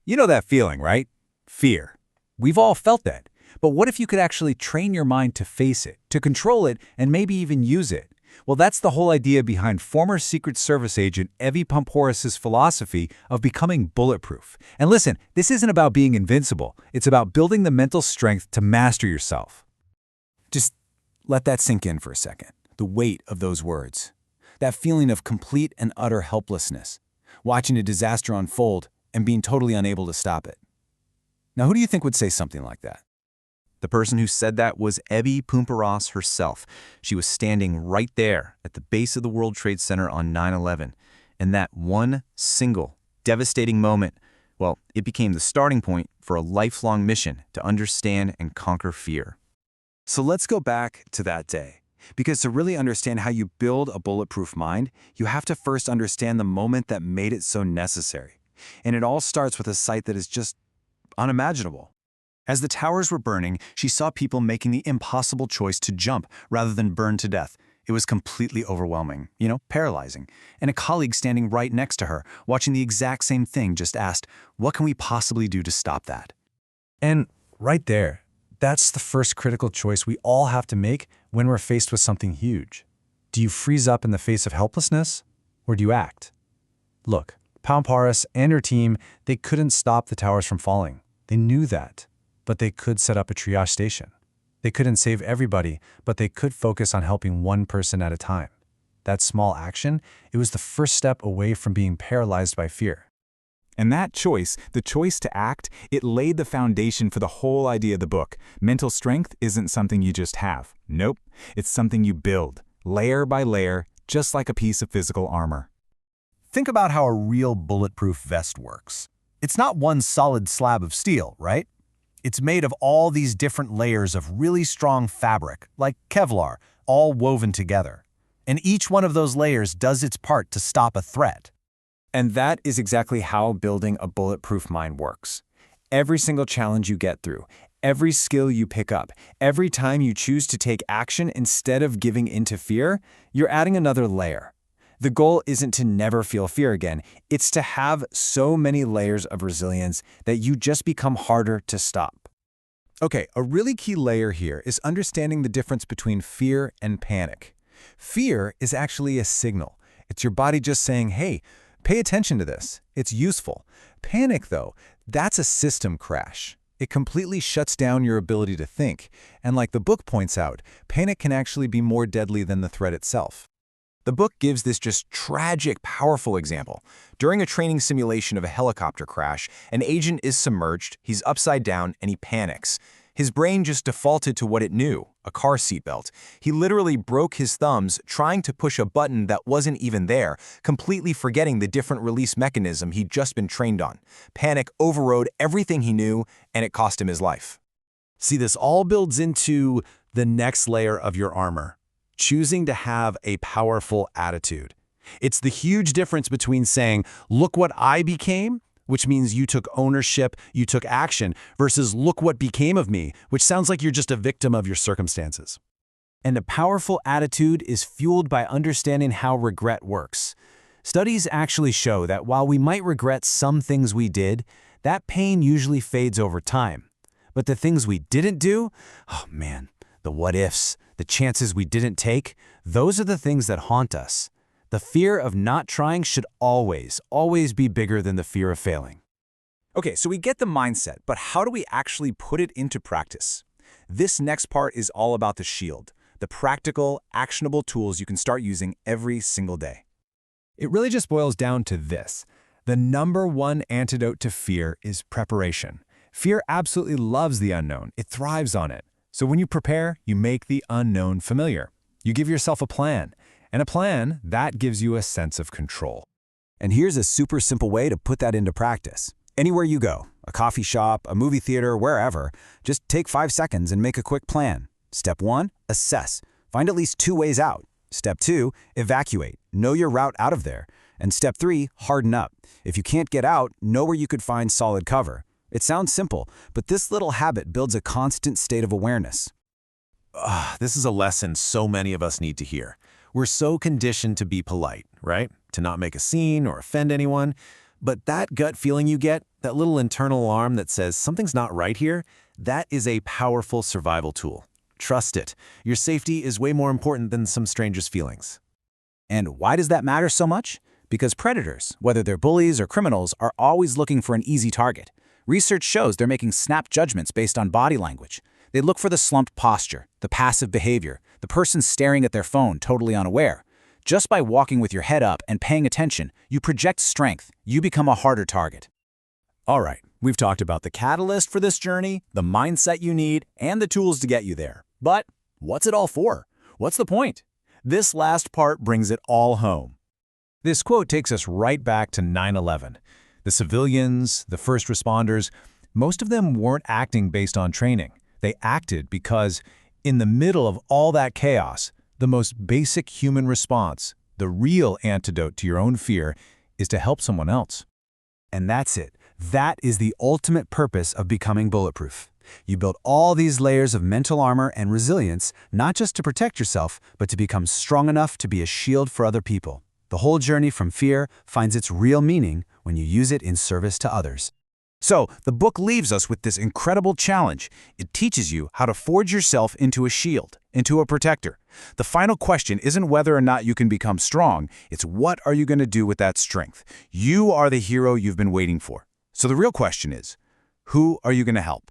You know that feeling, right? Fear. We've all felt that. But what if you could actually train your mind to face it, to control it, and maybe even use it? Well, that's the whole idea behind former Secret Service agent Evie Pomporis's philosophy of becoming bulletproof. And listen, this isn't about being invincible. It's about building the mental strength to master yourself. Just let that sink in for a second. The weight of those words. That feeling of complete and utter helplessness. Watching a disaster unfold and being totally unable to stop it. Now, who do you think would say something like that? The person who said that was Evie Pomporis herself. She was standing right there at the base of the World Trade Center on 9/11. And that one single, devastating moment, well, it became the starting point for a lifelong mission to understand and conquer fear. So let's go back to that day. Because to really understand how you build a bulletproof mind, you have to first understand the moment that made it so necessary. And it all starts with a sight that is just unimaginable. As the towers were burning, she saw people making the impossible choice to jump rather than burn to death. It was completely overwhelming, paralyzing. And a colleague standing right next to her, watching the exact same thing, just asked, "What can we possibly do to stop that?" And right there, that's the first critical choice we all have to make when we're faced with something huge. Do you freeze up in the face of helplessness, or do you act? Look, Pomporis and her team, they couldn't stop the towers from falling. They knew that. But they could set up a triage station. They couldn't save everybody, but they could focus on helping one person at a time. That small action, it was the first step away from being paralyzed by fear. And that choice, the choice to act, it laid the foundation for the whole idea of the book. Mental strength isn't something you just have. Nope, it's something you build, layer by layer, just like a piece of physical armor. Think about how a real bulletproof vest works. It's not one solid slab of steel, right? It's made of all these different layers of really strong fabric, like Kevlar, all woven together. And each one of those layers does its part to stop a threat. And that is exactly how building a bulletproof mind works. Every single challenge you get through, every skill you pick up, every time you choose to take action instead of giving into fear, you're adding another layer. The goal isn't to never feel fear again. It's to have so many layers of resilience that you just become harder to stop. Okay, a really key layer here is understanding the difference between fear and panic. Fear is actually a signal. It's your body just saying, hey, pay attention to this. It's useful. Panic, though, that's a system crash. It completely shuts down your ability to think. And like the book points out, panic can actually be more deadly than the threat itself. The book gives this just tragic, powerful example. During a training simulation of a helicopter crash, an agent is submerged, he's upside down, and he panics. His brain just defaulted to what it knew, a car seatbelt. He literally broke his thumbs trying to push a button that wasn't even there, completely forgetting the different release mechanism he'd just been trained on. Panic overrode everything he knew, and it cost him his life. See, this all builds into the next layer of your armor. Choosing to have a powerful attitude. It's the huge difference between saying, look what I became, which means you took ownership, you took action, versus look what became of me, which sounds like you're just a victim of your circumstances. And a powerful attitude is fueled by understanding how regret works. Studies actually show that while we might regret some things we did, that pain usually fades over time. But the things we didn't do, oh man, the what-ifs, the chances we didn't take, those are the things that haunt us. The fear of not trying should always be bigger than the fear of failing. Okay, so we get the mindset, but how do we actually put it into practice? This next part is all about the shield, the practical, actionable tools you can start using every single day. It really just boils down to this. The number one antidote to fear is preparation. Fear absolutely loves the unknown. It thrives on it. So when you prepare, you make the unknown familiar. You give yourself a plan. And a plan, that gives you a sense of control. And here's a super simple way to put that into practice. Anywhere you go, a coffee shop, a movie theater, wherever, just take 5 seconds and make a quick plan. Step 1, assess. Find at least 2 ways out. Step 2, evacuate. Know your route out of there. And step 3, harden up. If you can't get out, know where you could find solid cover. It sounds simple, but this little habit builds a constant state of awareness. This is a lesson so many of us need to hear. We're so conditioned to be polite, right? To not make a scene or offend anyone. But that gut feeling you get, that little internal alarm that says something's not right here, that is a powerful survival tool. Trust it. Your safety is way more important than some stranger's feelings. And why does that matter so much? Because predators, whether they're bullies or criminals, are always looking for an easy target. Research shows they're making snap judgments based on body language. They look for the slumped posture, the passive behavior, the person staring at their phone totally unaware. Just by walking with your head up and paying attention, you project strength. You become a harder target. All right, we've talked about the catalyst for this journey, the mindset you need, and the tools to get you there. But what's it all for? What's the point? This last part brings it all home. This quote takes us right back to 9/11. The civilians, the first responders, most of them weren't acting based on training. They acted because, in the middle of all that chaos, the most basic human response, the real antidote to your own fear, is to help someone else. And that's it. That is the ultimate purpose of becoming bulletproof. You build all these layers of mental armor and resilience, not just to protect yourself, but to become strong enough to be a shield for other people. The whole journey from fear finds its real meaning when you use it in service to others. So, the book leaves us with this incredible challenge. It teaches you how to forge yourself into a shield, into a protector. The final question isn't whether or not you can become strong, it's what are you going to do with that strength? You are the hero you've been waiting for. So the real question is, who are you going to help?